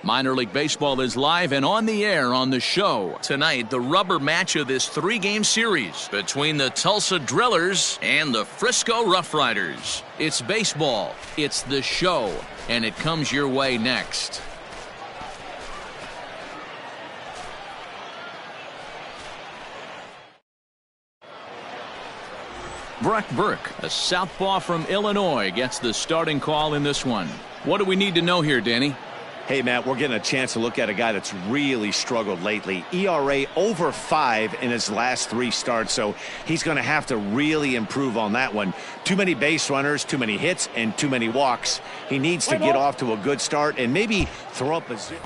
Minor League Baseball is live and on the air on the show. Tonight, the rubber match of this three-game series between the Tulsa Drillers and the Frisco Rough Riders. It's baseball, it's the show, and it comes your way next. Brock Burke, a southpaw from Illinois, gets the starting call in this one. What do we need to know here, Danny? Hey, Matt, we're getting a chance to look at a guy that's really struggled lately. ERA over 5 in his last 3 starts, so he's going to have to really improve on that one. Too many base runners, too many hits, and too many walks. He needs to get off to a good start and maybe throw up a zip.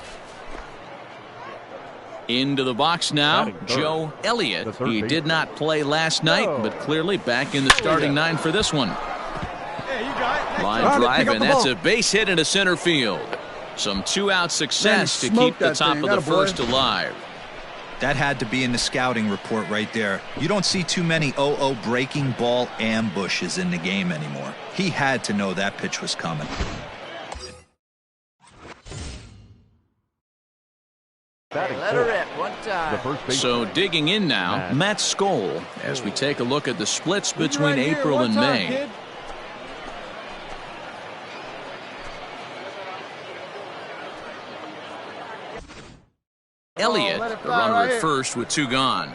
Into the box now, Joe Elliott. He did not play last night, but clearly back in the starting 9 for this one. Line drive, and that's a base hit into center field. Some 2-out success to keep the top of the first alive. That had to be in the scouting report right there. You don't see too many 0-0 breaking ball ambushes in the game anymore. He had to know that pitch was coming. Let her rip one time. So digging in now, Matt Skoll, as we take a look at the splits between April and May. Elliott, the runner at first with 2 gone.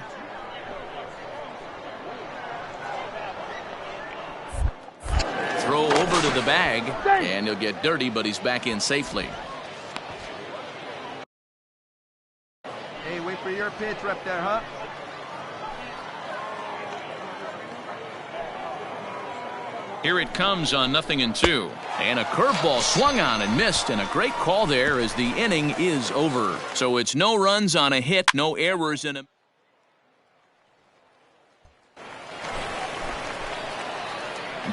Throw over to the bag, and he'll get dirty, but he's back in safely. Hey, wait for your pitch right there, huh? Here it comes on 0-2. And a curveball swung on and missed, and a great call there as the inning is over. So it's no runs on a hit, no errors in a...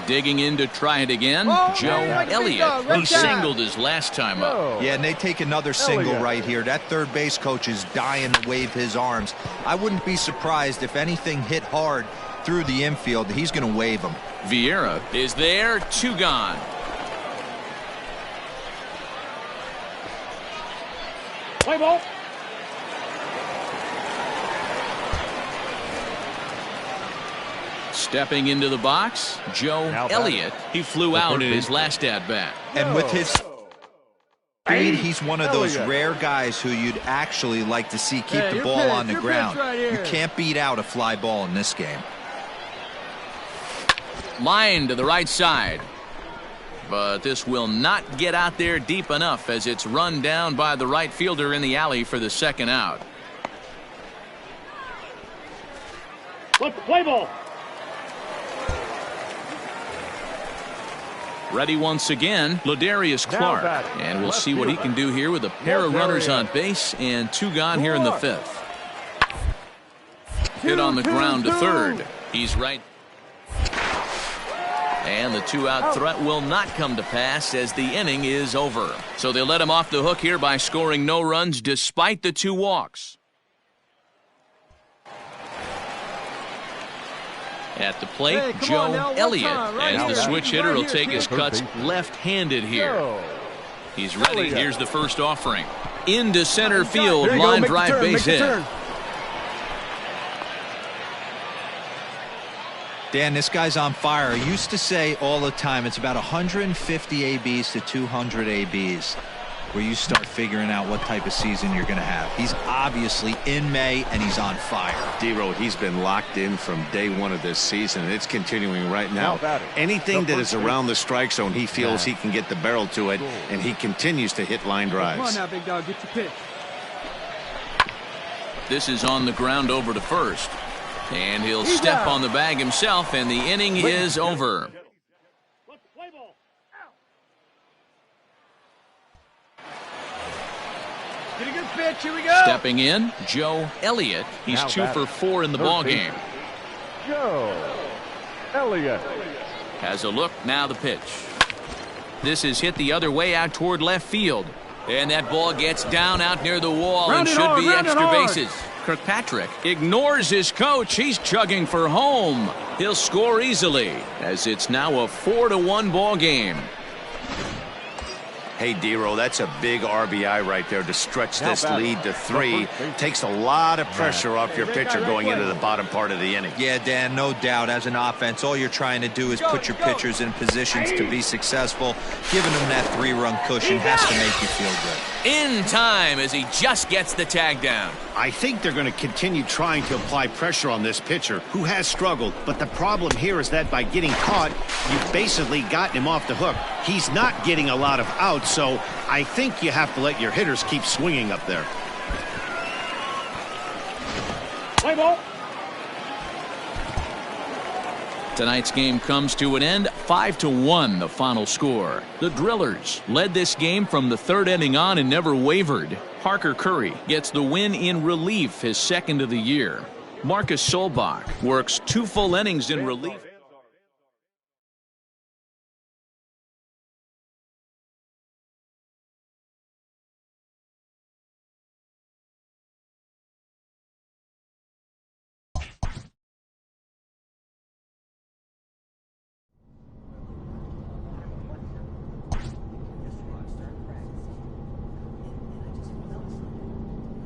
Digging in to try it again, Joe Elliott. He singled his last time up. Yeah, and they take another single right here. That third base coach is dying to wave his arms. I wouldn't be surprised if anything hit hard through the infield. He's going to wave them. Vieira is there, 2 gone. Play ball. Stepping into the box, Joe Elliott. He flew out in his last at-bat. And with his speed, he's one of those rare guys who you'd actually like to see keep the ball on the ground. You can't beat out a fly ball in this game. Line to the right side. But this will not get out there deep enough as it's run down by the right fielder in the alley for the 2nd out. Let's play ball. Ready once again, Ladarius Clark. And we'll see what he can do here with a pair of runners on base and 2 gone here in the 5th. Hit on the ground to third. He's right. And the 2-out threat will not come to pass as the inning is over. So they let him off the hook here by scoring no runs despite the 2 walks. At the plate, Joe Elliott. As the switch hitter will take his cuts left-handed here. He's ready. Here's the first offering. Into center field, line drive base hit. Dan, this guy's on fire. I used to say all the time it's about 150 ABs to 200 ABs. where you start figuring out what type of season you're going to have. He's obviously in May, and he's on fire. D-Row, he's been locked in from day one of this season, and it's continuing right now. Anything that is around the strike zone, he feels he can get the barrel to it, and he continues to hit line drives. Come on now, big dog, get your pitch. This is on the ground over to first. And he'll step on the bag himself, and the inning is over. Play ball. Get a good pitch. Here we go. Stepping in, Joe Elliott. He's 2 for 4 in the ball game. Joe Elliott Has a look, now the pitch. This is hit the other way out toward left field. And that ball gets down out near the wall and should be extra bases. Kirkpatrick ignores his coach. He's chugging for home. He'll score easily as it's now a 4-1 ball game. Hey, D-Row, that's a big RBI right there to stretch this lead to 3. Takes a lot of pressure off your pitcher going into the bottom part of the inning. Yeah, Dan, no doubt. As an offense, all you're trying to do is put your pitchers in positions to be successful. Giving them that 3-run cushion has to make you feel good. In time as he just gets the tag down. I think they're going to continue trying to apply pressure on this pitcher who has struggled. But the problem here is that by getting caught, you've basically gotten him off the hook. He's not getting a lot of outs, so I think you have to let your hitters keep swinging up there. Play ball. Tonight's game comes to an end, 5-1 the final score. The Drillers led this game from the 3rd inning on and never wavered. Parker Curry gets the win in relief, his 2nd of the year. Marcus Solbach works 2 full innings in relief.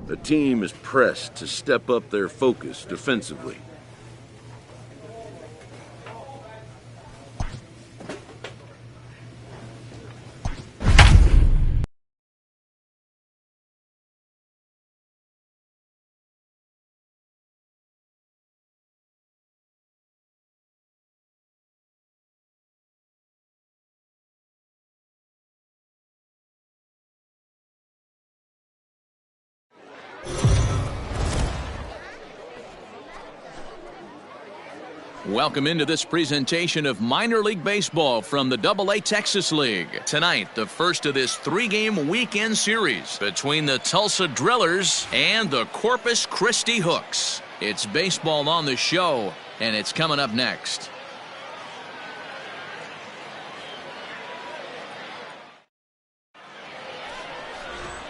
The team is pressed to step up their focus defensively. Welcome into this presentation of minor league baseball from the AA Texas League. Tonight, the first of this 3-game weekend series between the Tulsa Drillers and the Corpus Christi Hooks. It's baseball on the show, and it's coming up next.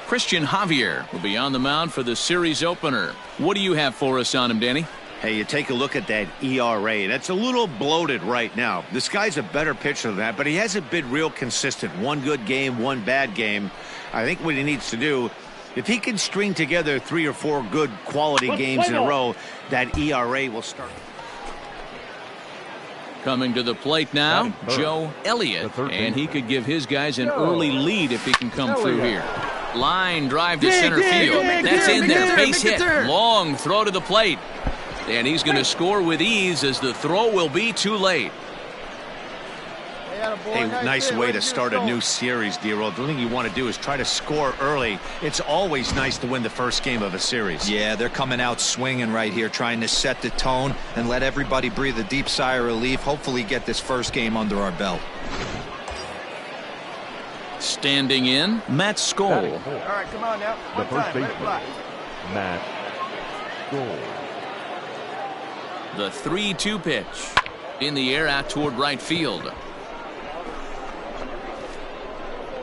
Christian Javier will be on the mound for the series opener. What do you have for us on him, Danny? Hey, you take a look at that ERA. That's a little bloated right now. This guy's a better pitcher than that, but he hasn't been real consistent. 1 good game, 1 bad game. I think what he needs to do, if he can string together 3 or 4 good quality games in a row, that ERA will start. Coming to the plate now, Joe Elliott, and he could give his guys an early lead if he can come through here. Line drive to center field. That's in there. Base hit. Long throw to the plate. And he's going to score with ease as the throw will be too late. Hey, nice way to start a new series, D-Roll. The thing you want to do is try to score early. It's always nice to win the first game of a series. Yeah, they're coming out swinging right here, trying to set the tone and let everybody breathe a deep sigh of relief. Hopefully get this first game under our belt. Standing in, Matt Skoll. All right, come on now. The first baseman, Matt Skoll. The 3-2 pitch. In the air out toward right field.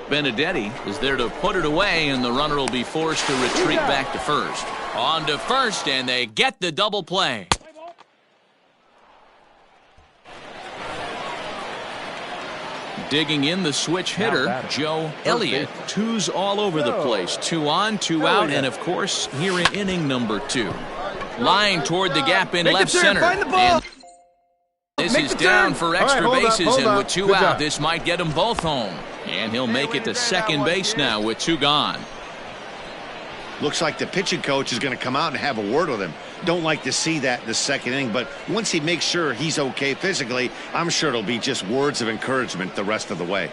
Benedetti is there to put it away, and the runner will be forced to retreat back to first. On to first, and they get the double play. Digging in the switch hitter, Joe Elliott. 2s all over the place. 2 on, 2 out, and of course, here in inning number 2. Line toward the gap in left center. And this is down for extra bases, and with 2 out, this might get them both home. And he'll make it to second base now with 2 gone. Looks like the pitching coach is going to come out and have a word with him. Don't like to see that in the second inning, but once he makes sure he's okay physically, I'm sure it'll be just words of encouragement the rest of the way.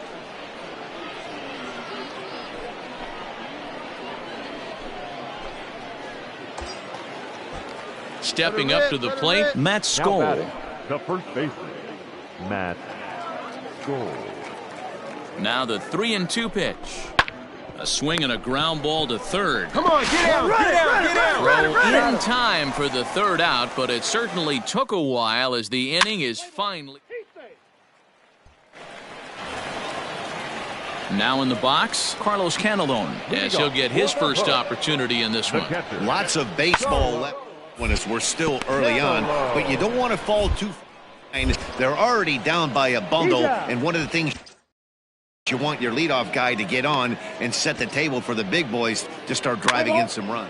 Stepping up to the plate, Matt Skoll. The first baseman, Matt Skoll. Now the 3-2 pitch. A swing and a ground ball to third. Come on, get out, get out, get out. Throw in time for the 3rd out, but it certainly took a while as the inning is finally. Now in the box, Carlos Canelon, as he'll get his first opportunity in this one. Lots of baseball left when we're still early on, but you don't want to fall too far. They're already down by a bundle, and one of the things you want your leadoff guy to get on and set the table for the big boys to start driving in some runs.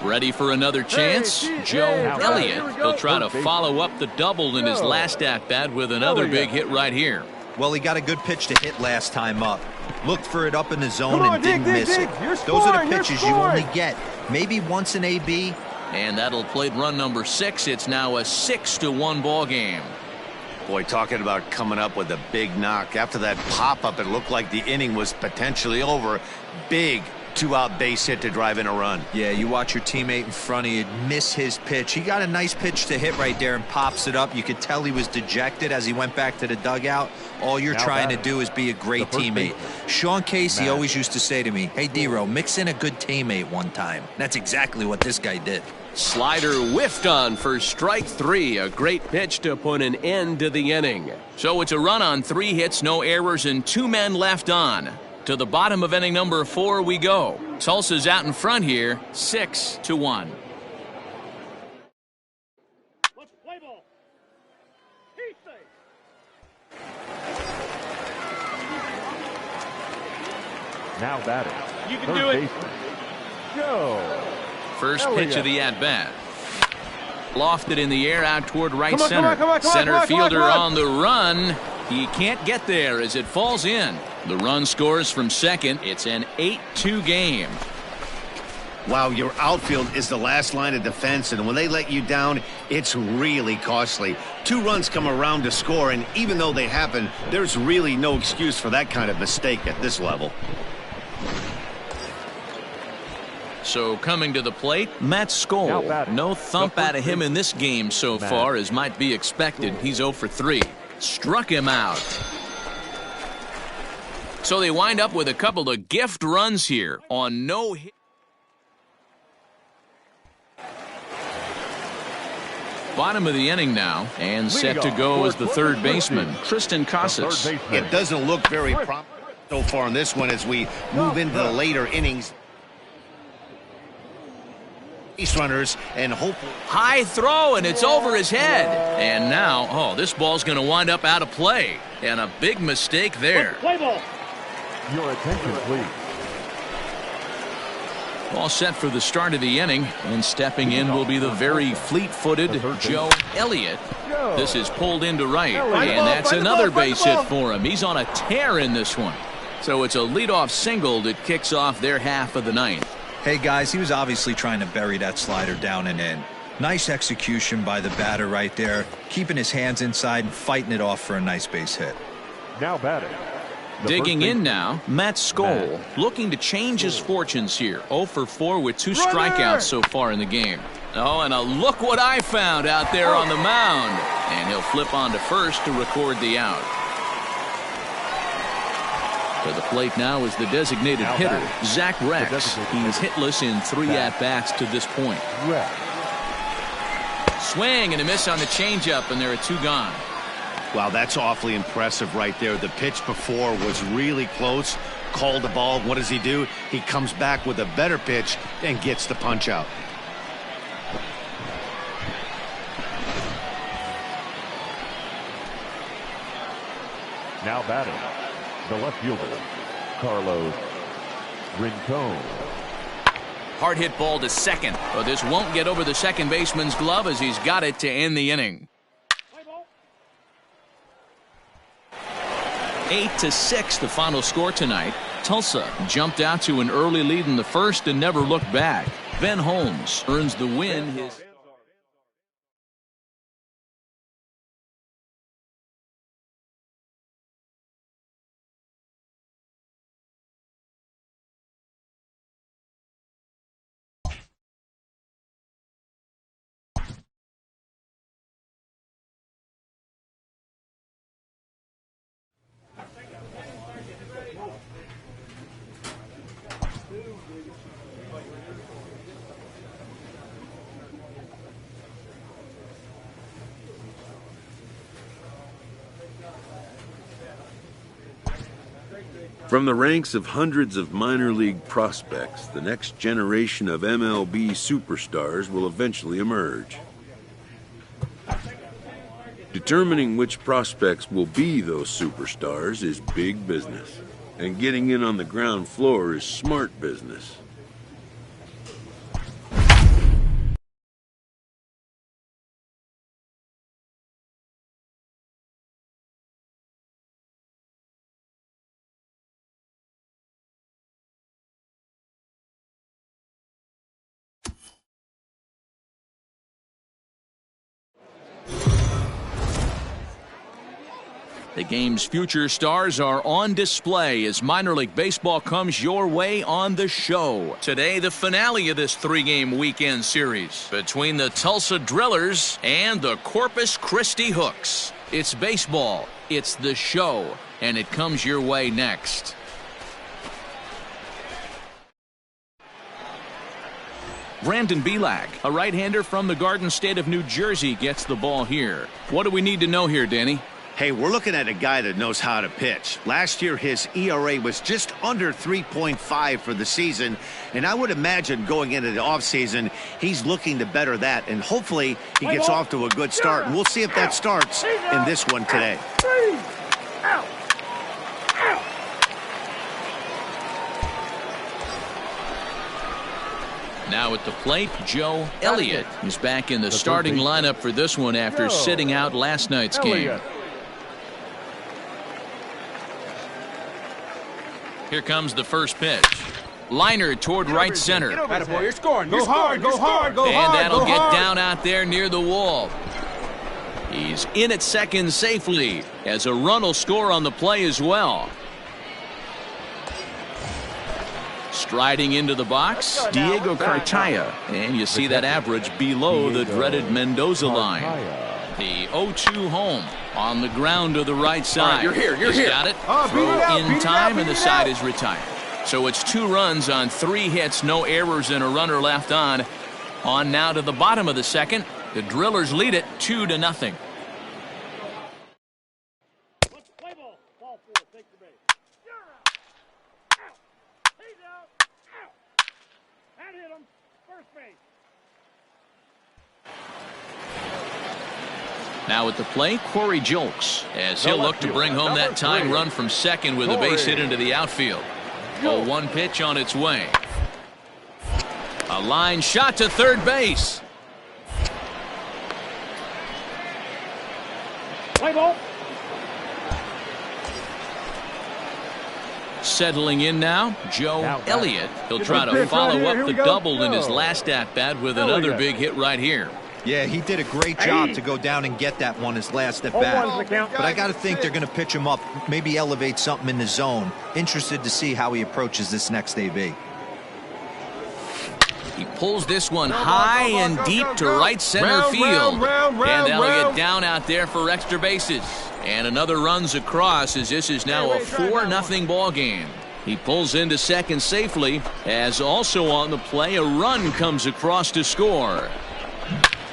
Ready for another chance? Joe Elliott. He'll try to follow up the double in his last at-bat with another big hit right here. Well, he got a good pitch to hit last time up. Looked for it up in the zone and didn't miss it. Those are the pitches you only get. Maybe once an AB. And that'll plate run number 6. It's now a 6-1 ball game. Boy, talking about coming up with a big knock. After that pop-up, it looked like the inning was potentially over. Big 2-out base hit to drive in a run. Yeah, you watch your teammate in front of you miss his pitch. He got a nice pitch to hit right there and pops it up. You could tell he was dejected as he went back to the dugout. All you're trying to do is be a great teammate. Sean Casey always used to say to me, hey, D-Row, mix in a good teammate one time. That's exactly what this guy did. Slider whiffed on for strike 3. A great pitch to put an end to the inning. So it's a run on 3 hits, no errors, and 2 men left on. To the bottom of inning number 4 we go. Tulsa's out in front here, 6-1. Let's play ball. He's safe. Now batting. You can do it. Baseman, Joe First Elliott. pitch of the at-bat. Lofted in the air out toward right Come on, center. come on, Center fielder on the run. He can't get there as it falls in. The run scores from second. It's an 8-2 game. Wow, your outfield is the last line of defense, and when they let you down, it's really costly. 2 runs come around to score, and even though they happen, there's really no excuse for that kind of mistake at this level. So coming to the plate, Matt Skoll. No thump out of him in this game so far, as might be expected. He's 0 for 3. Struck him out. So they wind up with a couple of gift runs here on no hit. Bottom of the inning now, and set to go as the third baseman, Tristan Casas. It doesn't look very promising so far in this one as we move into the later innings. Base runners and hopefully High throw, and it's over his head. And now, this ball's going to wind up out of play. And a big mistake there. Play ball. Your attention, please. All set for the start of the inning, and stepping in will be the very fleet-footed Joe Elliott. This is pulled into right, and that's another base hit for him. He's on a tear in this one. So it's a leadoff single that kicks off their half of the ninth. Hey, guys, he was obviously trying to bury that slider down and in. Nice execution by the batter right there, keeping his hands inside and fighting it off for a nice base hit. Now batting. Digging in now, Matt Skoll, looking to change his fortunes here. 0 for 4 with 2 strikeouts so far in the game. Oh, and a look what I found out there on the mound. And he'll flip on to first to record the out. To the plate now is the designated hitter, Zach Rex. He's hitless in 3 at-bats to this point. Swing and a miss on the changeup, and there are 2 gone. Wow, that's awfully impressive right there. The pitch before was really close. Called the ball. What does he do? He comes back with a better pitch and gets the punch out. Now batting. The left fielder, Carlos Rincon. Hard hit ball to second, but this won't get over the second baseman's glove as he's got it to end the inning. 8-6 the final score tonight. Tulsa jumped out to an early lead in the first and never looked back. Ben Holmes earns the win. From the ranks of hundreds of minor league prospects, the next generation of MLB superstars will eventually emerge. Determining which prospects will be those superstars is big business, and getting in on the ground floor is smart business. The game's future stars are on display as minor league baseball comes your way on the show. Today, the finale of this three-game weekend series between the Tulsa Drillers and the Corpus Christi Hooks. It's baseball, it's the show, and it comes your way next. Brandon Belak, a right-hander from the Garden State of New Jersey, gets the ball here. What do we need to know here, Danny? Hey, we're looking at a guy that knows how to pitch. Last year, his ERA was just under 3.5 for the season, and I would imagine going into the offseason, he's looking to better that, and hopefully he gets off to a good start, and we'll see if that starts in this one today. Now at the plate, Joe Elliott is back in the starting lineup for this one after sitting out last night's game. Here comes the first pitch. Liner toward right center. Attaboy, you're scoring. Go hard, go hard, go hard. And that'll get down out there near the wall. He's in at second safely as a run will score on the play as well. Striding into the box, Diego Cartaya. And you see that average below the dreaded Mendoza line. The 0-2 home on the ground to the right side. You're here. He's got it. Throw in time, and the side is retired. So it's 2 runs on 3 hits, no errors, and a runner left on. On now to the bottom of the second. The Drillers lead it 2-0. Let's play ball. Ball 4, take the base. You're out. Out. He's out. Out. That hit him. First base. Now at the plate, Corey Julks, as he'll look to bring home that tying run from second with a base hit into the outfield. A 1 pitch on its way. A line shot to third base. Play ball. Settling in now, Joe Elliott. He'll try to follow up the double in his last at-bat with another big hit right here. Yeah, he did a great job to go down and get that one his last at bat. But I got to think they're going to pitch him up, maybe elevate something in the zone. Interested to see how he approaches this next AB. He pulls this one high and deep to right center field. And that'll get down out there for extra bases. And another runs across as this is now a 4-0 ball game. He pulls into second safely as also on the play a run comes across to score.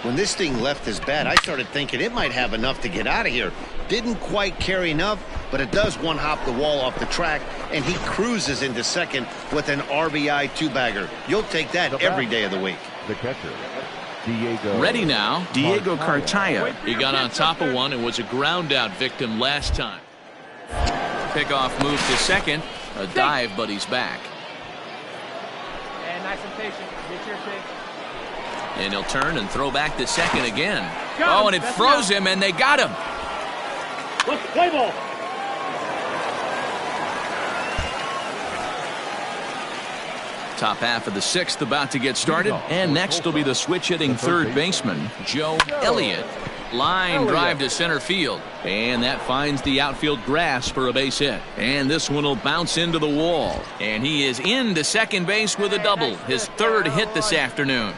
When this thing left his bat, I started thinking it might have enough to get out of here. Didn't quite carry enough, but it does one-hop the wall off the track, and he cruises into second with an RBI 2-bagger. You'll take that every day of the week. The catcher, Diego. Ready now, Diego Cartaya. He got on top of one and was a ground-out victim last time. Pickoff move to second. A dive, but he's back. And nice and patient. Get your pick. And he'll turn and throw back to second again. Oh, and it froze him, and they got him. Let's play ball. Top half of the sixth about to get started, and next will be the switch-hitting third baseman, Joe Elliott. Line drive to center field, and that finds the outfield grass for a base hit. And this one will bounce into the wall, and he is into second base with a double, his third hit this afternoon.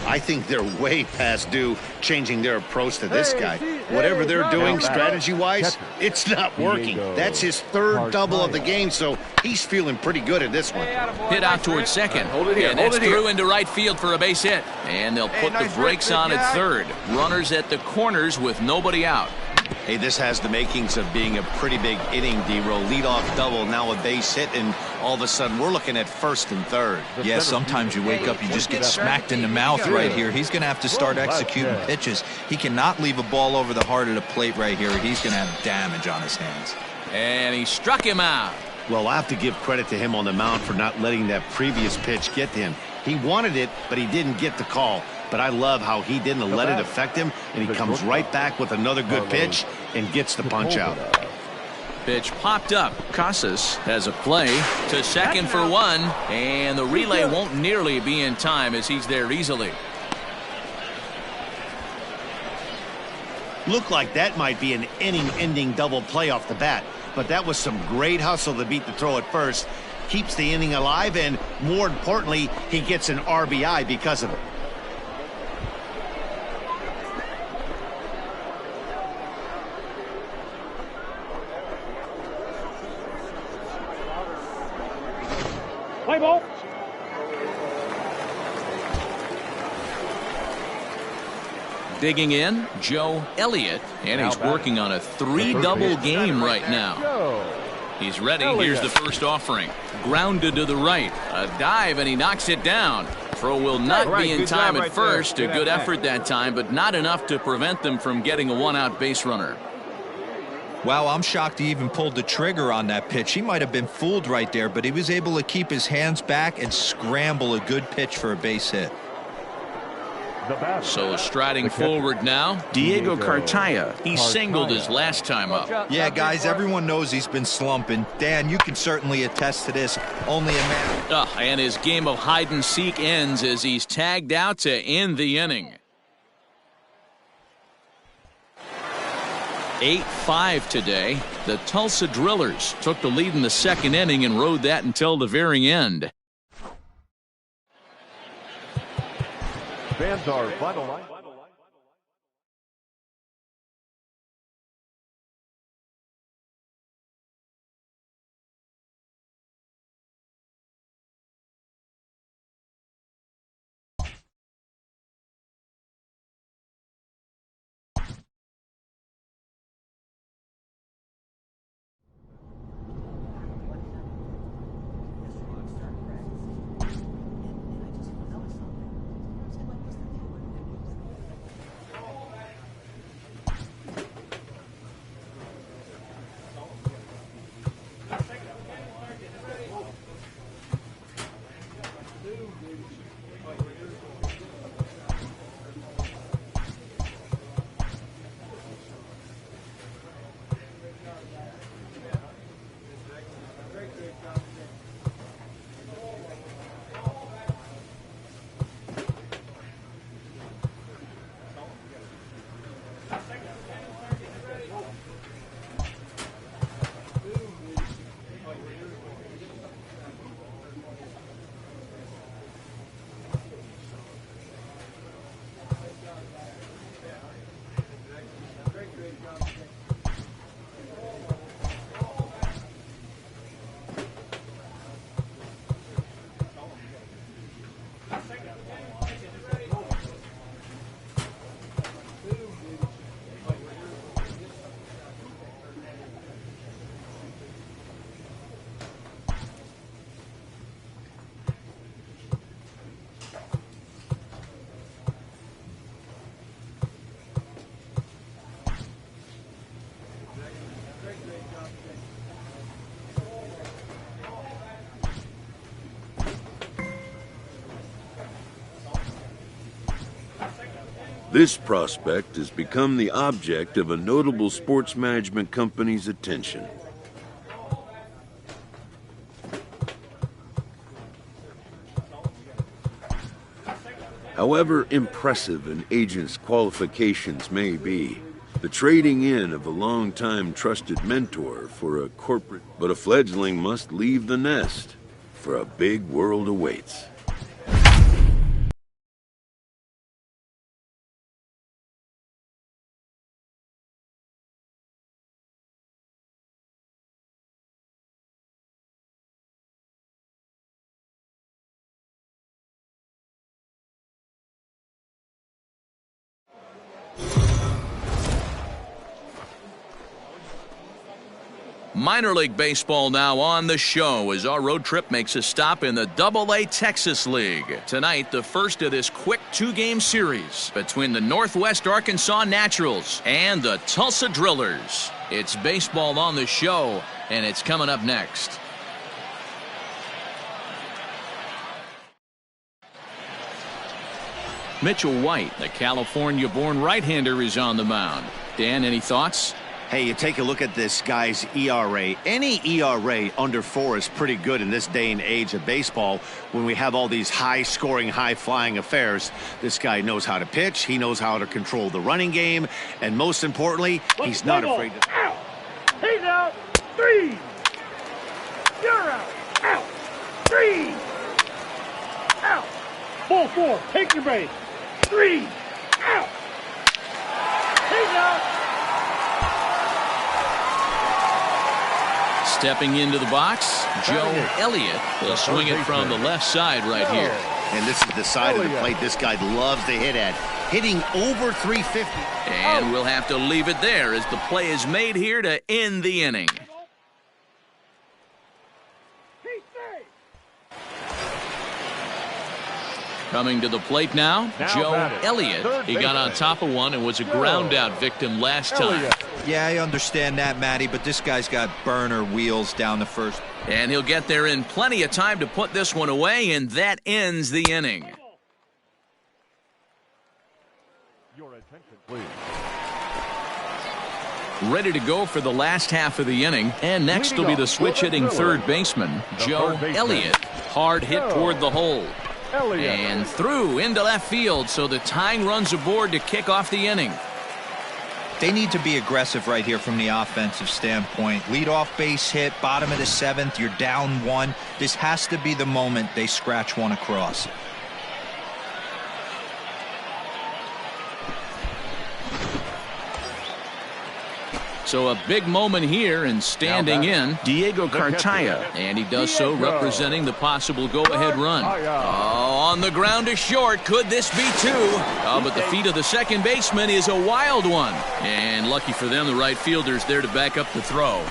I think they're way past due changing their approach to this guy. Whatever they're doing strategy-wise, it's not working. That's his third double of the game, so he's feeling pretty good at this one. Hit out towards second, and that's through into right field for a base hit. And they'll put the brakes on at third. Runners at the corners with nobody out. Hey, this has the makings of being a pretty big inning, D-Roll. Leadoff double, now a base hit, and all of a sudden we're looking at first and third. Yeah, sometimes you wake up, you just get smacked in the mouth right here. He's going to have to start executing pitches. He cannot leave a ball over the heart of the plate right here. He's going to have damage on his hands. And he struck him out. Well, I have to give credit to him on the mound for not letting that previous pitch get to him. He wanted it, but he didn't get the call. But I love how he didn't let it affect him, and he comes right back with another good pitch and gets the punch out. Pitch popped up. Casas has a play to second for one, and the relay won't nearly be in time as he's there easily. Looked like that might be an inning-ending double play off the bat, but that was some great hustle to beat the throw at first. Keeps the inning alive, and more importantly, he gets an RBI because of it. Play ball. Digging in, Joe Elliott, and he's working on a 3-double game right now. He's ready. Here's the first offering. Grounded to the right. A dive, and he knocks it down. Throw will not be in time at first. A good effort that time, but not enough to prevent them from getting a one-out base runner. Wow, I'm shocked he even pulled the trigger on that pitch. He might have been fooled right there, but he was able to keep his hands back and scramble a good pitch for a base hit. So striding forward now, Diego Cartaya. He singled his last time up. Yeah, guys, everyone knows he's been slumping. Dan, you can certainly attest to this. Only a man. And his game of hide-and-seek ends as he's tagged out to end the inning. 8-5 today. The Tulsa Drillers took the lead in the second inning and rode that until the very end. Fans are final line. This prospect has become the object of a notable sports management company's attention. However impressive an agent's qualifications may be, the trading in of a long-time trusted mentor for a corporate, but a fledgling must leave the nest, for a big world awaits. Minor League Baseball now on the show as our road trip makes a stop in the AA Texas League. Tonight, the first of this quick two-game series between the Northwest Arkansas Naturals and the Tulsa Drillers. It's baseball on the show, and it's coming up next. Mitchell White, the California-born right-hander, is on the mound. Dan, any thoughts? Hey, you take a look at this guy's ERA. Any ERA under 4 is pretty good in this day and age of baseball when we have all these high-scoring, high-flying affairs. This guy knows how to pitch. He knows how to control the running game. And most importantly, he's not afraid to... Out. He's out. 3. You're out. Out. 3. Out. Ball 4. Take your base. 3. Out. He's out. Stepping into the box, Joe Elliott will swing it from the left side right here. And this is the side of the plate this guy loves to hit at. Hitting over 350. And we'll have to leave it there as the play is made here to end the inning. Coming to the plate now, Joe Elliott. He got on top of one and was a ground out victim last time. Yeah, I understand that, Matty, but this guy's got burner wheels down the first. And he'll get there in plenty of time to put this one away, and that ends the inning. Your attention, please. Ready to go for the last half of the inning, and next will be the switch-hitting third baseman, Joe Elliott. Hard hit toward the hole. And through into left field, so the tying runs aboard to kick off the inning. They need to be aggressive right here from the offensive standpoint. Lead off base hit, bottom of the 7th, you're down 1. This has to be the moment they scratch one across. So a big moment here, and standing in, Diego Cartaya. And he does so representing the possible go-ahead run. Oh, on the ground to short. Could this be 2? Oh, but the feet of the second baseman is a wild one. And lucky for them, the right fielder's there to back up the throw.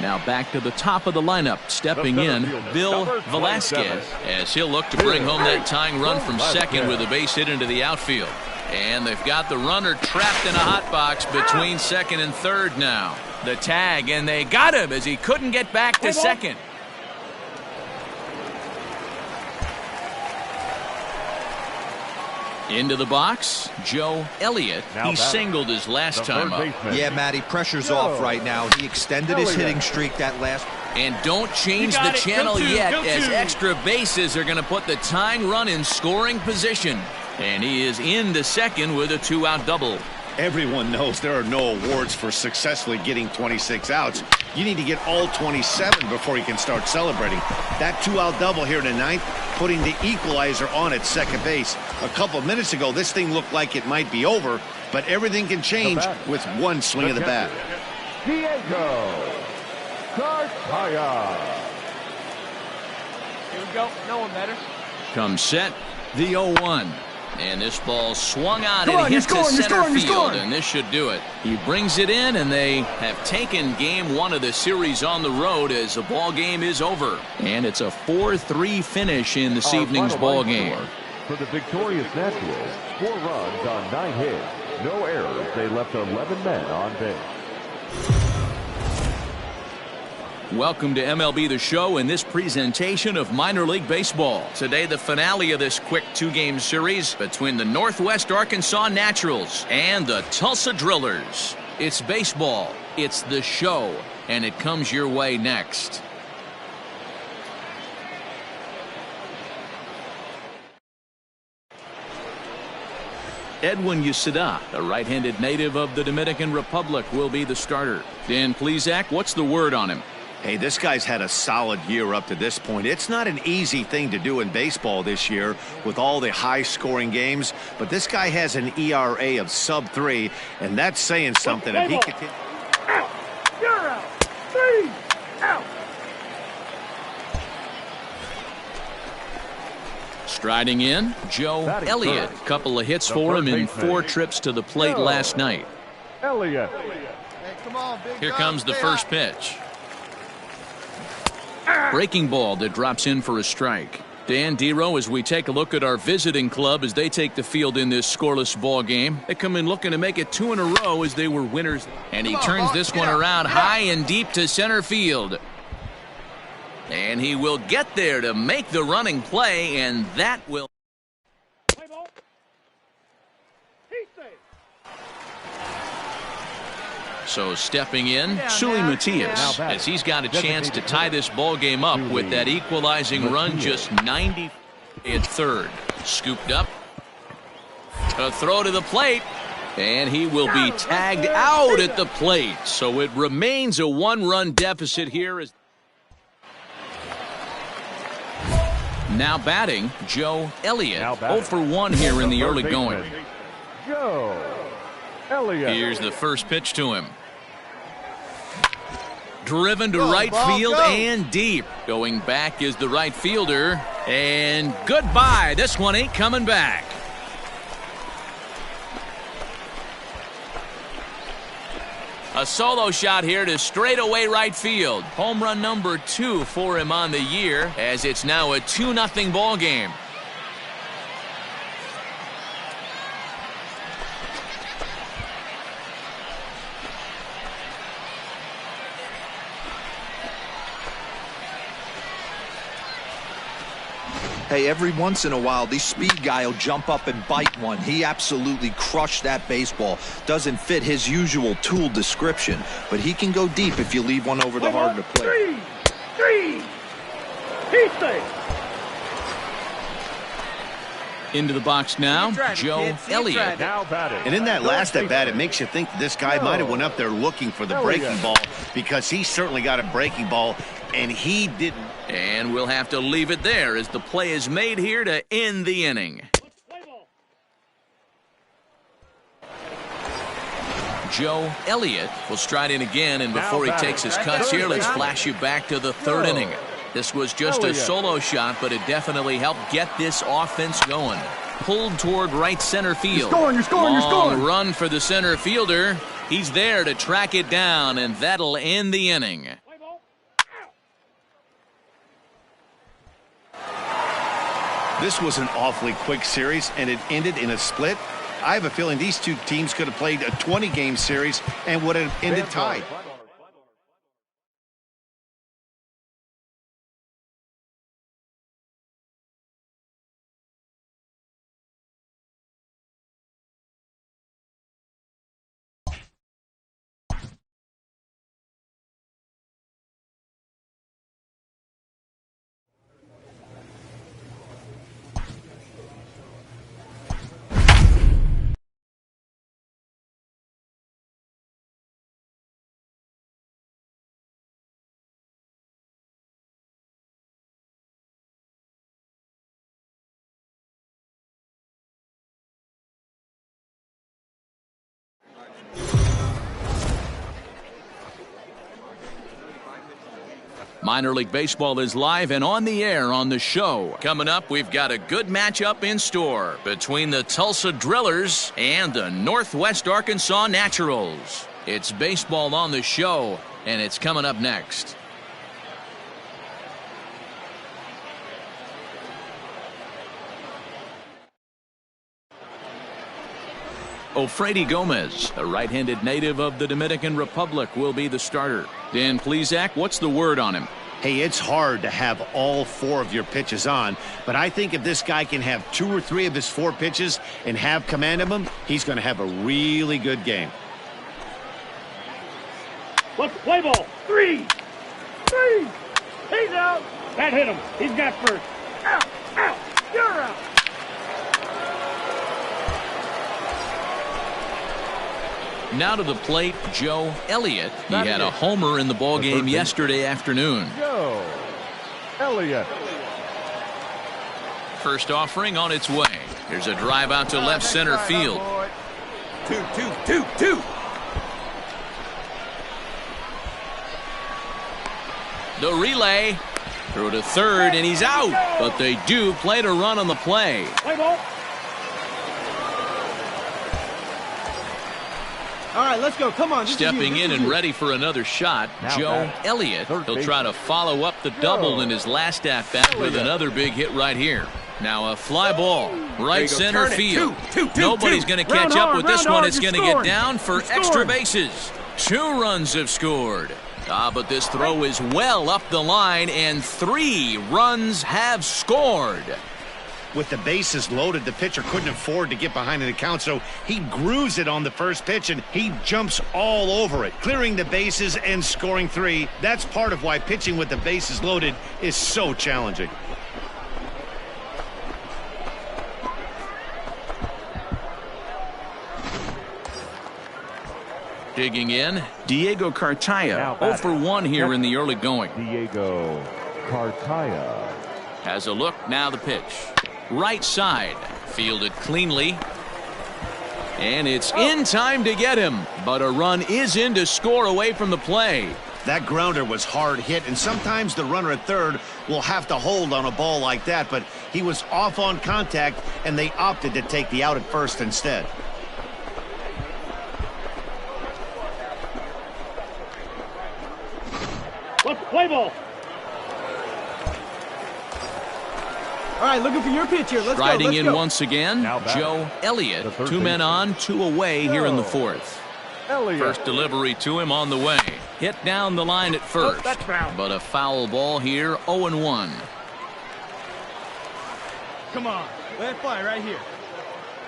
Now back to the top of the lineup, stepping in, Bill Velasquez, as he'll look to bring home that tying run from second with a base hit into the outfield. And they've got the runner trapped in a hot box between second and third now. The tag, and they got him as he couldn't get back to second. Into the box, Joe Elliott. He singled his last time up. Yeah, Matty, pressure's off right now. He extended his hitting streak that last. And don't change the channel yet, as extra bases are going to put the tying run in scoring position. And he is into second with a 2-out double. Everyone knows there are no awards for successfully getting 26 outs. You need to get all 27 before you can start celebrating. That 2-out double here in the 9th, putting the equalizer on at second base. A couple of minutes ago, this thing looked like it might be over, but everything can change with one swing of the bat. Diego Cartaya. Here we go. No one better. Come set, the 0-1. And this ball swung out and hits the center field, and this should do it. He brings it in, and they have taken game 1 of the series on the road as the ball game is over. And it's a 4-3 finish in this evening's ball game. For the victorious Naturals, 4 runs on 9 hits, no errors. They left 11 men on base. Welcome to MLB The Show in this presentation of minor league baseball. Today, the finale of this quick 2-game series between the Northwest Arkansas Naturals and the Tulsa Drillers. It's baseball It's the show, and it comes your way next. Edwin Uceda, a right-handed native of the Dominican Republic, will be the starter. Dan Plesac, what's the word on him? Hey, this guy's had a solid year up to this point. It's not an easy thing to do in baseball this year with all the high-scoring games, but this guy has an ERA of sub-3, and that's saying something. If he continues. Out. You're out. 3 out. Striding in, Joe Elliott. A couple of hits for him in 4 trips to the plate last night. Elliott. Hey, come on, big Here guy, comes the stay first hot. pitch. Breaking ball that drops in for a strike. Dan Dero, as we take a look at our visiting club as they take the field in this scoreless ball game. They come in looking to make it 2 in a row as they were winners. And he turns this one around high and deep to center field. And he will get there to make the running play, and that will. Play ball. He's safe. So stepping in, Sully Matias, as he's got a chance to tie this ball game up with that equalizing run just 90 at third. Scooped up. A throw to the plate. And he will be tagged out at the plate. So it remains a 1-run deficit here. Now batting, Joe Elliott. 0 for 1 here in the early going. Joe Elliott. Here's the first pitch to him. Driven to right field and deep. Going back is the right fielder. And goodbye. This one ain't coming back. A solo shot here to straightaway right field. Home run number 2 for him on the year, as it's now a 2-0 ball game. Hey, every once in a while, the speed guy will jump up and bite one. He absolutely crushed that baseball. Doesn't fit his usual tool description, but he can go deep if you leave one over the hard to play. 3. He's safe. Into the box now, Joe Elliott. Now batting. And in that last at bat, it makes you think this guy might have went up there looking for the breaking ball, because he certainly got a breaking ball, and he didn't. And we'll have to leave it there as the play is made here to end the inning. Play ball. Joe Elliott will stride in again, and before he takes his cuts here, let's flash you back to the 3rd inning. This was just a solo shot, but it definitely helped get this offense going. Pulled toward right center field. You're scoring. Long run for the center fielder. He's there to track it down, and that'll end the inning. Play ball. This was an awfully quick series, and it ended in a split. I have a feeling these two teams could have played a 20-game series and would have ended tied. Minor League Baseball is live and on the air on the show. Coming up, we've got a good matchup in store between the Tulsa Drillers and the Northwest Arkansas Naturals. It's baseball on the show, and it's coming up next. Ofrady Gomez, a right-handed native of the Dominican Republic, will be the starter. Dan Plesac, what's the word on him? Hey, it's hard to have all 4 of your pitches on, but I think if this guy can have 2 or 3 of his 4 pitches and have command of them, he's going to have a really good game. Let's play ball. Three. He's out. That hit him. He's got first. Out. You're out. Now to the plate, Joe Elliott. He had a homer in the ball game yesterday afternoon. Joe Elliott. First offering on its way. Here's a drive out to left center field. Two. The relay. Throw to third, and he's out. But they do play to run on the play. Play ball. All right, let's go. Come on. Stepping in and ready for another shot, Joe Elliott. He'll try to follow up the double in his last at-bat with another big hit right here. Now a fly ball, right center field. Nobody's going to catch up with this one. It's going to get down for extra bases. 2 runs have scored. But this throw is well up the line, and 3 runs have scored. With the bases loaded, the pitcher couldn't afford to get behind in the count, so he grooves it on the first pitch, and he jumps all over it, clearing the bases and scoring 3. That's part of why pitching with the bases loaded is so challenging. Digging in, Diego Cartaya, 0 for 1 here in the early going. Diego Cartaya has a look, now the pitch. Right side, fielded cleanly. And it's in time to get him, but a run is in to score away from the play. That grounder was hard hit, and sometimes the runner at third will have to hold on a ball like that, but he was off on contact, and they opted to take the out at first instead. Let's play ball. All right, looking for your pitch here. Let's Riding go. in once again, Joe Elliott. 2 men on, 2 away here in the 4th. First delivery to him on the way. Hit down the line at first. But a foul ball here, 0-1. Come on. Let it fly right here.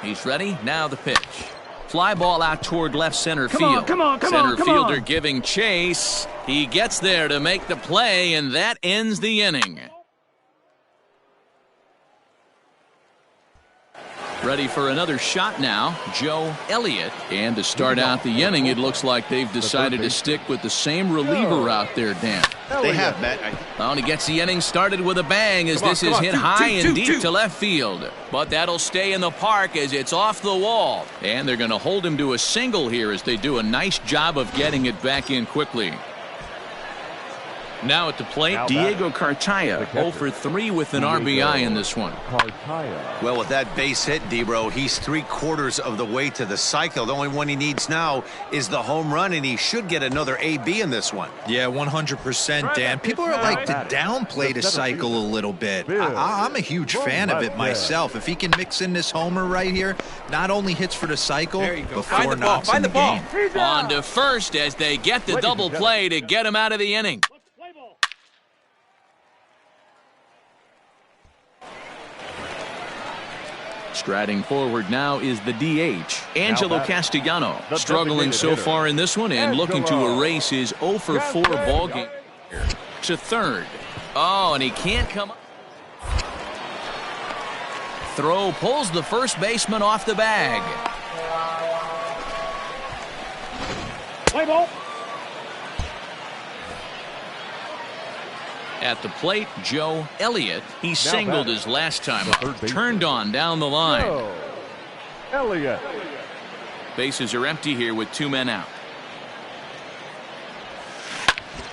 He's ready. Now the pitch. Fly ball out toward left center field. Center fielder giving chase. He gets there to make the play, and that ends the inning. Ready for another shot now, Joe Elliott. And to start out the inning, it looks like they've decided to stick with the same reliever out there, Dan. They have, Matt. Well, and he gets the inning started with a bang as this is hit high and deep to left field. But that'll stay in the park as it's off the wall. And they're going to hold him to a single here as they do a nice job of getting it back in quickly. Now at the plate, Diego Cartaya, 0 for 3 with an RBI in this one. Well, with that base hit, Debro, he's 3/4 of the way to the cycle. The only one he needs now is the home run, and he should get another AB in this one. Yeah, 100%, Dan. People are like to downplay the cycle a little bit. I'm a huge fan of it myself. If he can mix in this homer right here, not only hits for the cycle, but 4 knocks in the game. On to first as they get the double play to get him out of the inning. Striding forward now is the DH, Angelo Castellano, struggling so far in this one and looking to erase his 0 for 4 ball game. To third. Oh, and he can't come up. Throw pulls the first baseman off the bag. Play ball. At the plate, Joe Elliott. He singled his last time up. Turned on down the line. Elliott. Bases are empty here with 2 men out.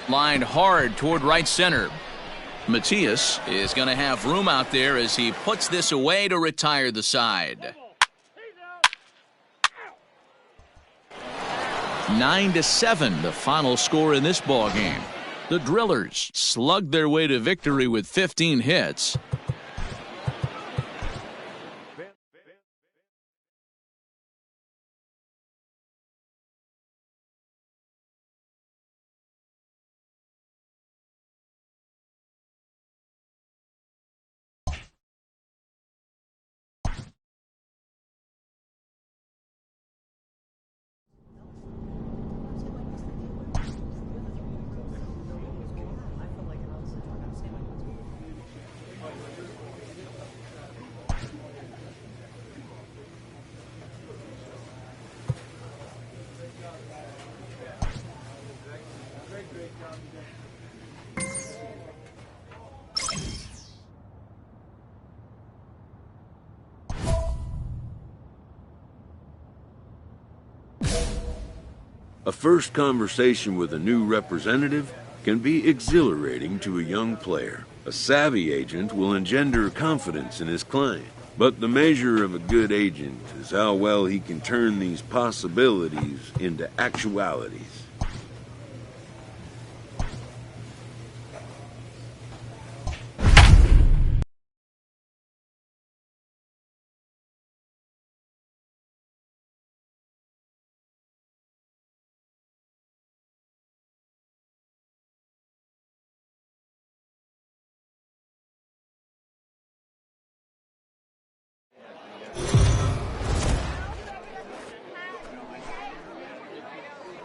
Lined hard toward right center. Matias is going to have room out there as he puts this away to retire the side. 9-7, the final score in this ball game. The Drillers slugged their way to victory with 15 hits. A first conversation with a new representative can be exhilarating to a young player. A savvy agent will engender confidence in his client. But the measure of a good agent is how well he can turn these possibilities into actualities.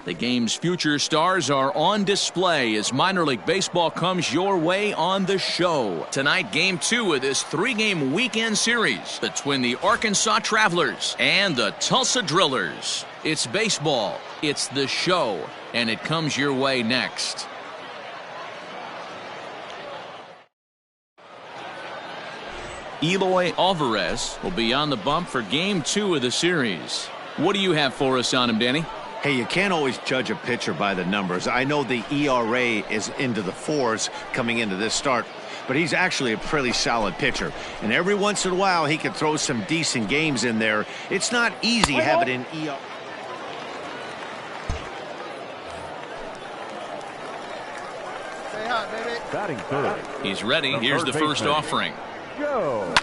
The game's future stars are on display as minor league baseball comes your way on the show. Tonight, game 2 of this 3-game weekend series between the Arkansas Travelers and the Tulsa Drillers. It's baseball, it's the show, and it comes your way next. Eloy Alvarez will be on the bump for game 2 of the series. What do you have for us on him, Danny? Hey, you can't always judge a pitcher by the numbers. I know the ERA is into the 4s coming into this start, but he's actually a pretty solid pitcher. And every once in a while, he can throw some decent games in there. It's not easy having an ERA. Stay hot, baby. Batting third. He's ready. Here's the first offering. Go.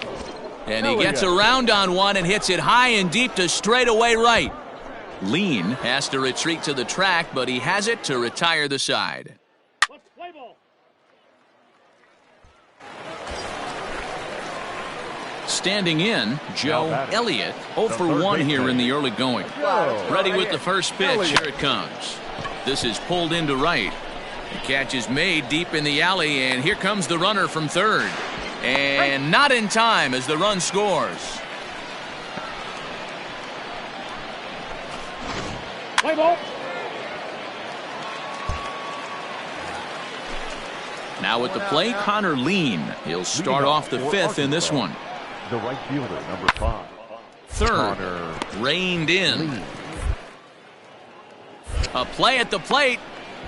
And he gets around on one and hits it high and deep to straightaway right. Lean has to retreat to the track, but he has it to retire the side. Let's play ball. Standing in, Joe Elliott, 0 for 1 here in the early going. Ready with the first pitch. Here it comes. This is pulled into right. The catch is made deep in the alley, and here comes the runner from third. And not in time as the run scores. Play ball. Now at the plate, Connor Lean. He'll start off the 5th in this one. The right fielder, number 5. Third, reined in. A play at the plate.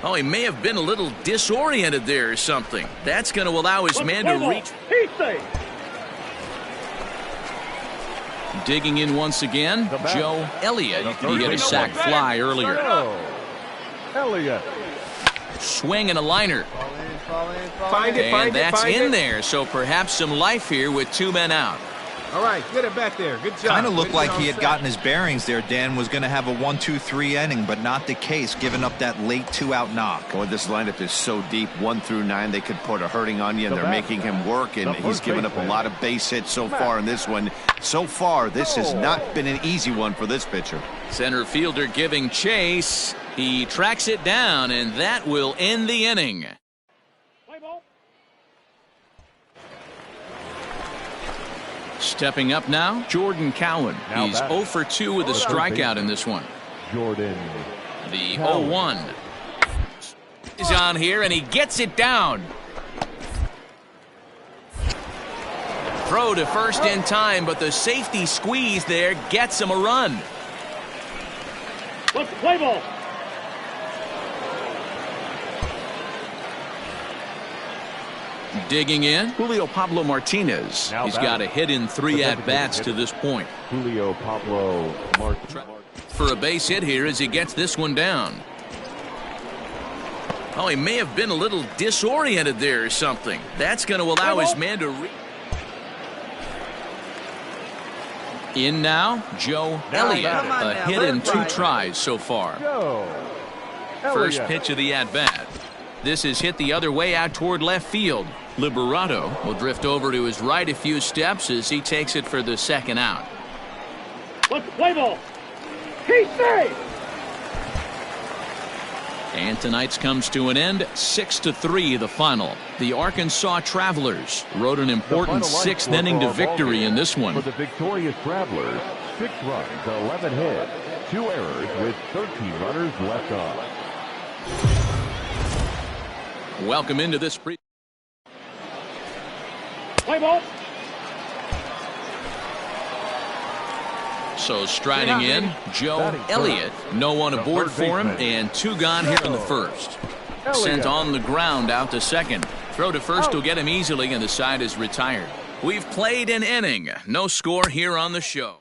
Oh, he may have been a little disoriented there or something. That's going to allow his man to reach. He's safe. Digging in once again, Joe Elliott. He hit a sac fly earlier. Elliott. Swing and a liner. Find it, and that's in there, so perhaps some life here with 2 men out. All right, get it back there. Good job. Kind of looked like he had gotten his bearings there. Dan was going to have a 1-2-3 inning, but not the case, giving up that late 2-out knock. Boy, this lineup is so deep, 1 through 9. They could put a hurting on you, and they're making him work, and he's given up a lot of base hits so far in this one. So far, this has not been an easy one for this pitcher. Center fielder giving chase. He tracks it down, and that will end the inning. Stepping up now, Jordan Cowan. He's 0 for 2 with a strikeout in this one. Jordan. The 0-1 is on here, and he gets it down. Throw to first in time, but the safety squeeze there gets him a run. Let's play ball. Digging in, Julio Pablo Martinez. He's got a hit in 3 at-bats to this point. Julio Pablo Martinez. For a base hit here as he gets this one down. Oh, he may have been a little disoriented there or something. That's going to allow his man to in now, Joe Elliott. A hit in 2 tries so far. First pitch of the at-bat. This is hit the other way out toward left field. Liberato will drift over to his right a few steps as he takes it for the 2nd out. Let's play ball. He's safe. And tonight's comes to an end, 6-3 the final. The Arkansas Travelers rode an important 6th inning to victory in this one. For the victorious Travelers, 6 runs, 11 hits, 2 errors with 13 runners left on. Welcome into this pre. Play ball. So striding in, Joe Elliott. No one aboard for him, and 2 gone here in the first. Sent on the ground out to second. Throw to first will get him easily, and the side is retired. We've played an inning. No score here on the show.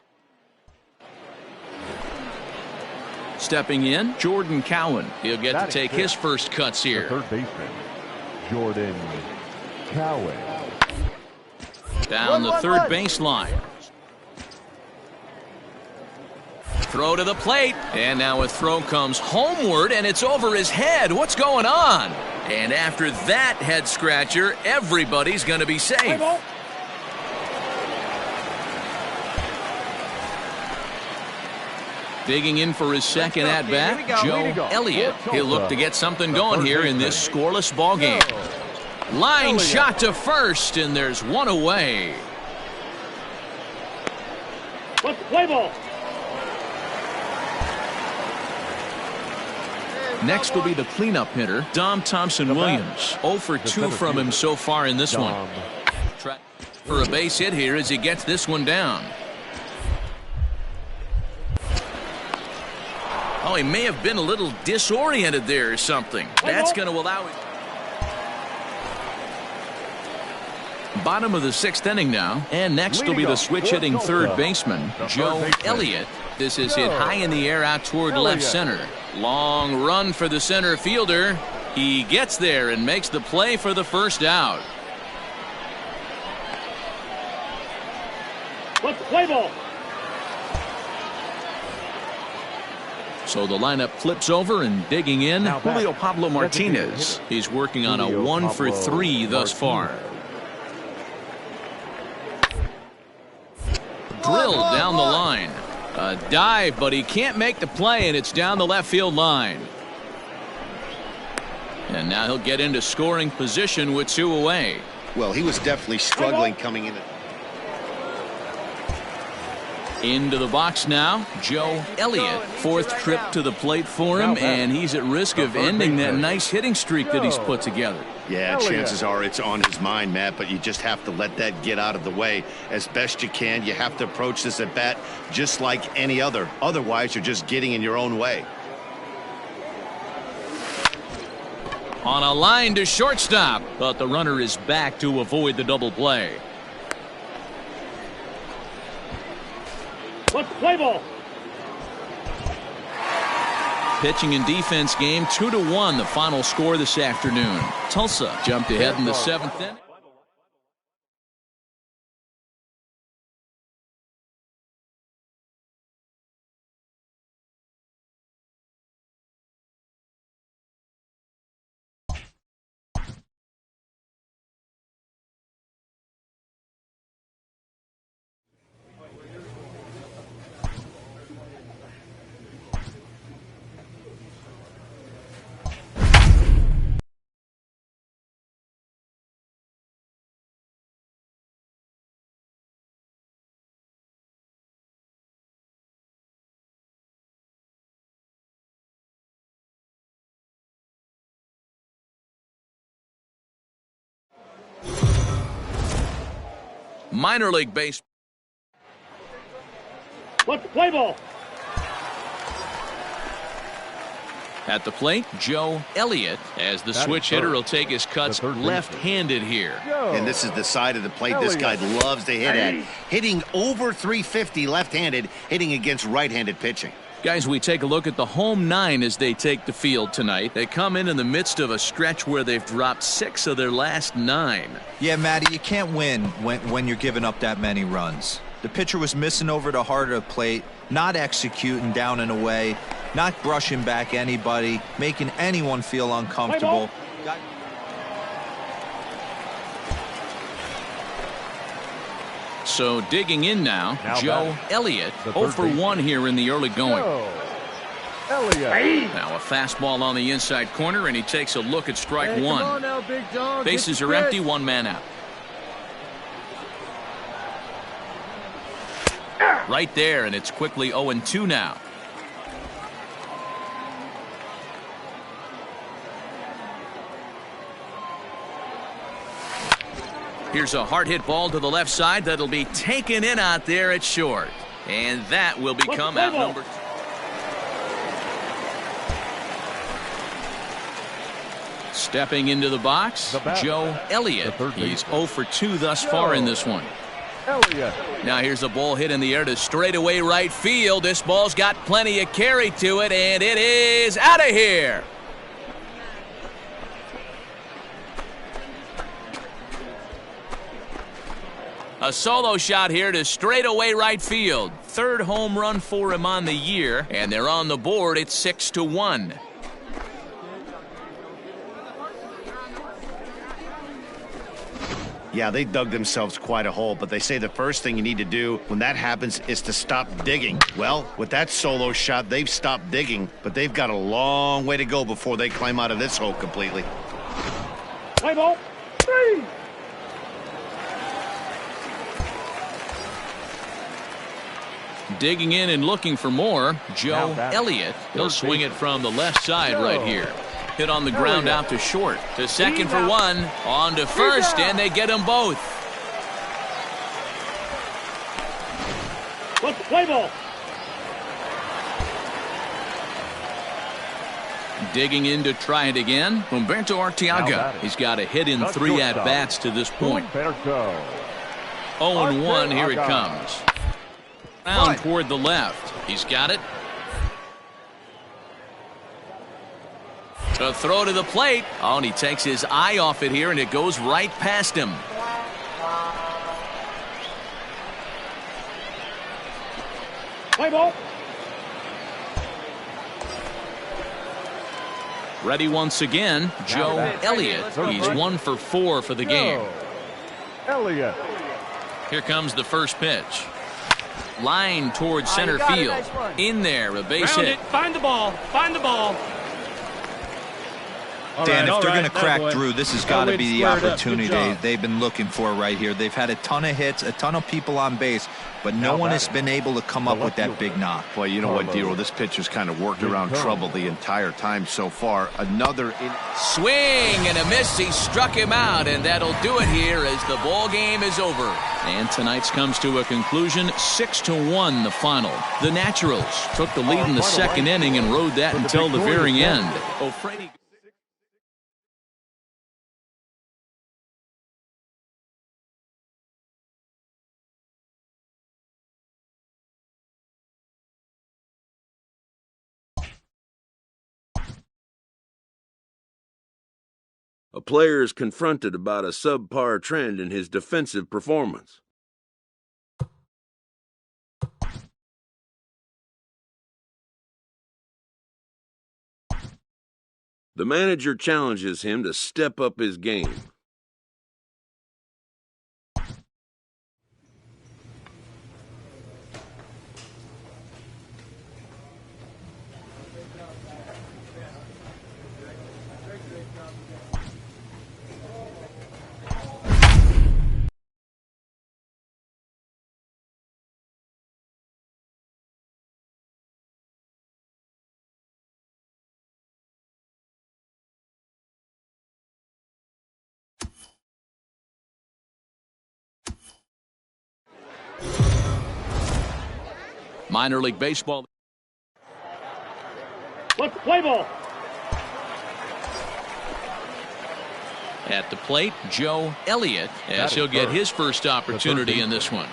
Stepping in, Jordan Cowan. He'll get to take his first cuts here. Third baseman, Jordan Cowan. Down the third baseline. Throw to the plate, and now a throw comes homeward, and it's over his head. What's going on? And after that head scratcher, everybody's going to be safe. Digging in for his second at-bat, Joe Elliott. He'll look to get something going here in this scoreless ballgame. Line shot to first, and there's one away. Let's play ball. Next will be the cleanup hitter, Dom Thompson-Williams. 0 for 2 from him so far in this one. Try for a base hit here as he gets this one down. Oh, he may have been a little disoriented there or something. That's going to allow it. Bottom of the 6th inning now. And next will be the switch-hitting third baseman, Joe Elliott. This is hit high in the air out toward left center. Long run for the center fielder. He gets there and makes the play for the first out. Let's play ball. So the lineup flips over, and digging in, Julio Pablo Martinez. He's working on a 1 for 3 thus far. Drilled down the line. A dive, but he can't make the play, and it's down the left field line. And now he'll get into scoring position with 2 away. Well, he was definitely struggling coming in. Into the box now, Joe Elliott. 4th trip to the plate for him, and he's at risk of ending that nice hitting streak that he's put together. Yeah, chances are it's on his mind, Matt, but you just have to let that get out of the way as best you can. You have to approach this at bat just like any other. Otherwise, you're just getting in your own way. On a line to shortstop, but the runner is back to avoid the double play. Let's play ball. Pitching and defense game 2-1, the final score this afternoon. Tulsa jumped ahead in the 7th inning. Minor league baseball. Let's play ball. At the plate, Joe Elliott, as the switch hitter will take his cuts left-handed here. And this is the side of the plate this guy loves to hit at. Hitting over 350 left-handed, hitting against right-handed pitching. Guys, we take a look at the home 9 as they take the field tonight. They come in the midst of a stretch where they've dropped 6 of their last 9. Yeah, Matty, you can't win when you're giving up that many runs. The pitcher was missing over the heart of the plate, not executing down and away, not brushing back anybody, making anyone feel uncomfortable. So digging in now Joe Elliott. 0 for 1 here in the early going. Now a fastball on the inside corner, and he takes a look at strike 1. Now, bases are empty, 1 man out. Right there, and it's quickly 0-2 now. Here's a hard hit ball to the left side that'll be taken in out there at short. And that will become out number 2. Stepping into the box, Joe Elliott. He's 0 for 2 thus far in this one. Now here's a ball hit in the air to straightaway right field. This ball's got plenty of carry to it, and it is out of here. A solo shot here to straightaway right field. 3rd home run for him on the year, and they're on the board at 6-1. Yeah, they dug themselves quite a hole, but they say the first thing you need to do when that happens is to stop digging. Well, with that solo shot, they've stopped digging, but they've got a long way to go before they climb out of this hole completely. Play ball. 3. Digging in and looking for more, Joe Elliott. He'll swing it from the left side right here. Hit on the ground out to short. To second for 1. On to first, and they get them both. Let's play ball. Digging in to try it again, Humberto Arteaga. He's got a hit in 3 at-bats to this point. 0-1, here it comes. Down toward the left. He's got it. A throw to the plate. Oh, and he takes his eye off it here, and it goes right past him. Play ball. Ready once again, Joe Elliott. He's 1 for 4 for the game. Elliott. Here comes the first pitch. Line towards center field. In there, a base hit. Find the ball. Find the ball. Dan, if they're going to crack through, this has got to be the opportunity they've been looking for right here. They've had a ton of hits, a ton of people on base, but no one has been able to come up with that big knock. Well, you know what, Dero, this pitcher's kind of worked around trouble the entire time so far. Another swing and a miss. He struck him out, and that'll do it here as the ball game is over. And tonight's comes to a conclusion, 6-1 the final. The Naturals took the lead in the second inning and rode that until the very end. O'Frady. A player is confronted about a subpar trend in his defensive performance. The manager challenges him to step up his game. Minor League Baseball. Let's play ball. At the plate, Joe Elliott, as he'll get his first opportunity in this one.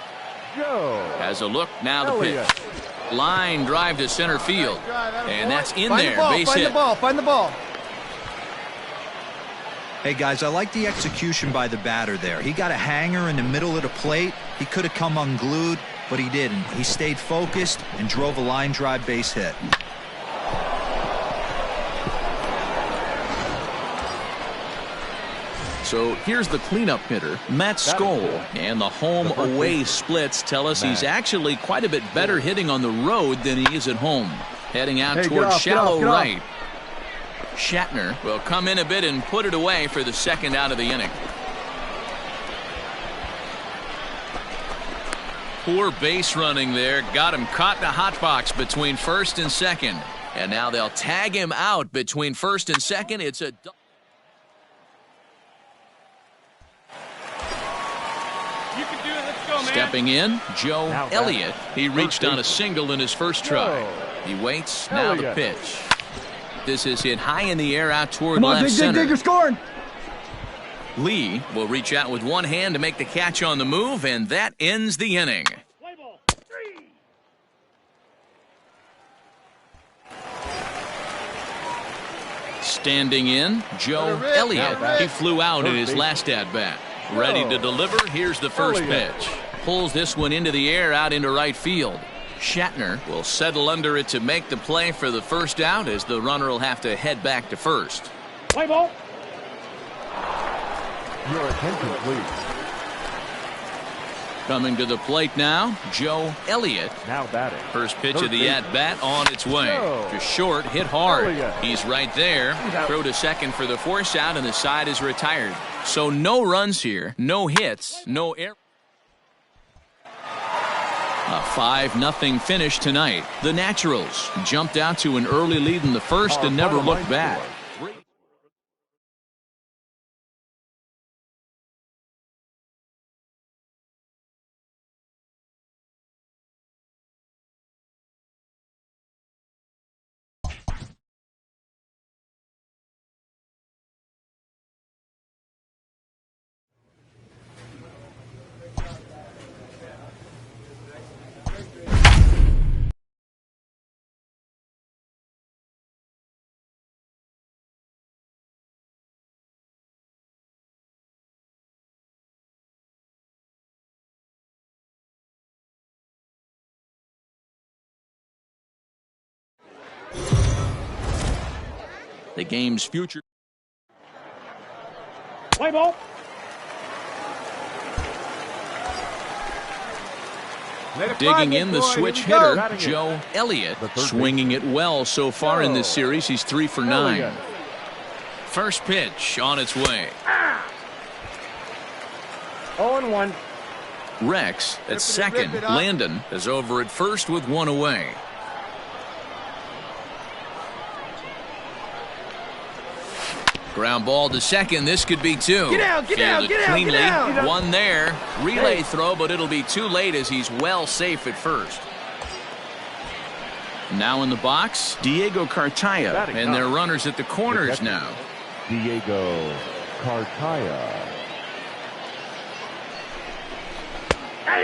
Has a look, now the pitch. Line drive to center field. And that's in there, base hit. Find the ball. Hey, guys, I like the execution by the batter there. He got a hanger in the middle of the plate. He could have come unglued, but he didn't. He stayed focused and drove a line drive base hit. So here's the cleanup hitter, Matt Skoll. And the home-away splits tell us he's actually quite a bit better hitting on the road than he is at home. Heading out towards shallow right. Shatner will come in a bit and put it away for the second out of the inning. Poor base running there. Got him caught in a hot box between first and second. And now they'll tag him out between first and second. It's a... Stepping in, Joe Elliott. He reached on a single in his first try. He waits, now the pitch. This is hit high in the air out toward left center. Dig, you're scoring. Lee will reach out with one hand to make the catch on the move, and that ends the inning. Standing in, Joe Elliott. He flew out in his last at-bat. Ready to deliver, here's the first pitch. Pulls this one into the air out into right field. Shatner will settle under it to make the play for the first out, as the runner will have to head back to first. Play ball. Your attention, please. Coming to the plate now, Joe Elliott. Now batting. First pitch of the at-bat on its way. To short, hit hard. He's right there. Throw to second for the force out, and the side is retired. So no runs here, no hits, no error. A 5-0 finish tonight. The Naturals jumped out to an early lead in the first and never looked back. The game's future. Play ball. Digging in, the switch hitter, Joe Elliott. Swinging it well so far in this series. He's 3 for 9. First pitch on its way. 0-1. Rex at second. Landon is over at first with one away. Ground ball to second. This could be 2. Get out, get out, get out, cleanly. get out. One there. Relay throw, but it'll be too late as he's well safe at first. Now in the box, Diego Cartaya. And their runners at the corners now. Diego Cartaya.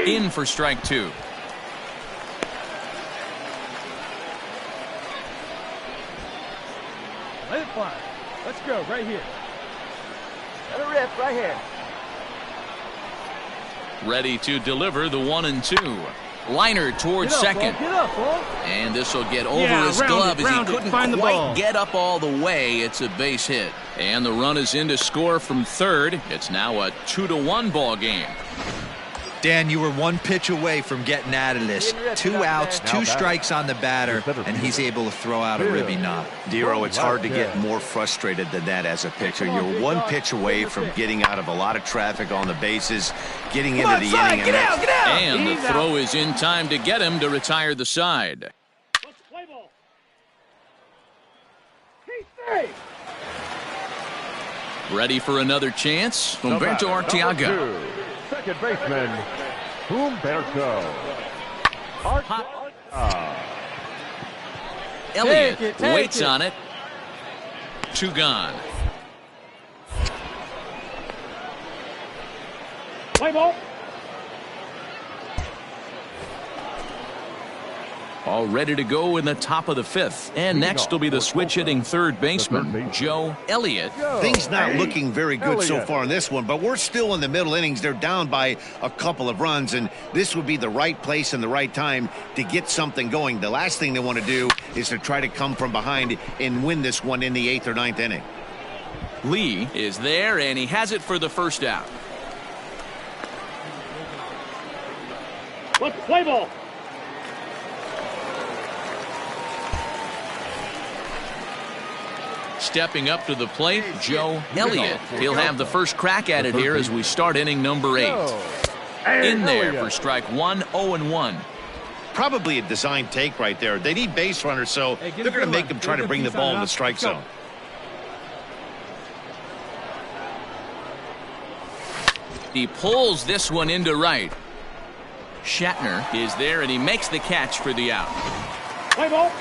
In for strike 2. Let it fly. Let's go, right here. Let it rip, right here. Ready to deliver the 1-2. Liner towards second. Get up, ball. And this will get over his glove as he couldn't quite get up all the way. It's a base hit. And the run is in to score from third. It's now a 2-1 ball game. Dan, you were one pitch away from getting out of this. 2 outs, 2 strikes on the batter, and he's able to throw out a ribby knock. Dero, it's hard to get more frustrated than that as a pitcher. You're one pitch away from getting out of a lot of traffic on the bases, getting into the inning. Get out, get out. And the throw is in time to get him to retire the side. Let's play ball. Ready for another chance, Humberto Arteaga. Second baseman, Humberto Arteaga. Elliott waits on it. 2 gone. Play ball. All ready to go in the top of the 5th. And next will be the switch-hitting third baseman, Joe Elliott. Things not looking very good so far in this one, but we're still in the middle innings. They're down by a couple of runs, and this would be the right place and the right time to get something going. The last thing they want to do is to try to come from behind and win this one in the 8th or 9th inning. Lee is there, and he has it for the first out. Let's play ball. Stepping up to the plate, Joe Elliott. He'll have the first crack at it here as we start inning number 8. In there for strike 1, 0-1. Probably a design take right there. They need base runners, so they're going to make them try to bring the ball in the strike zone. He pulls this one into right. Shatner is there, and he makes the catch for the out. Play ball.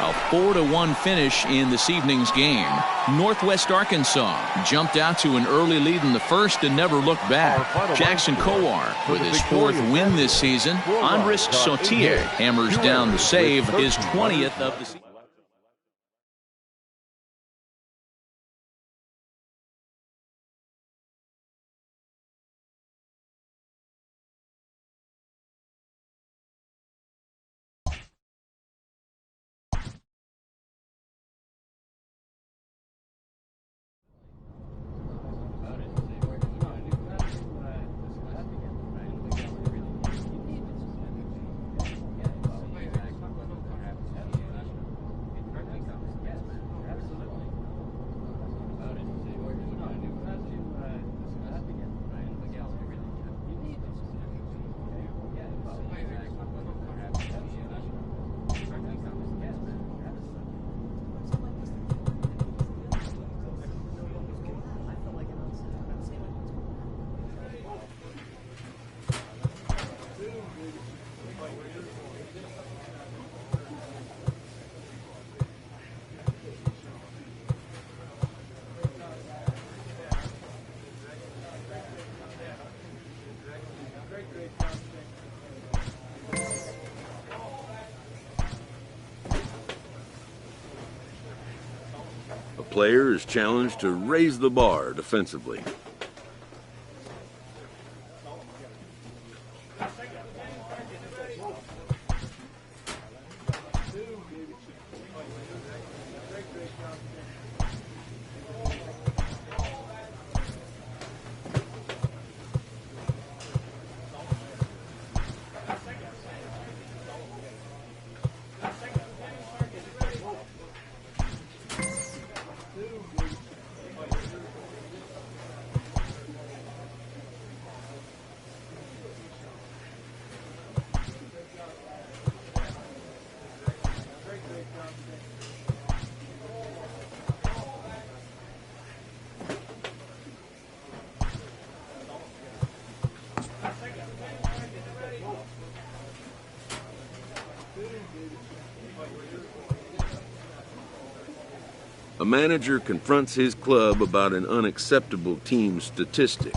A 4-1 finish in this evening's game. Northwest Arkansas jumped out to an early lead in the first and never looked back. Jackson Kowar with his 4th win this season. Andres Sautier hammers down the save, his 20th of the season. A player is challenged to raise the bar defensively. A manager confronts his club about an unacceptable team statistic.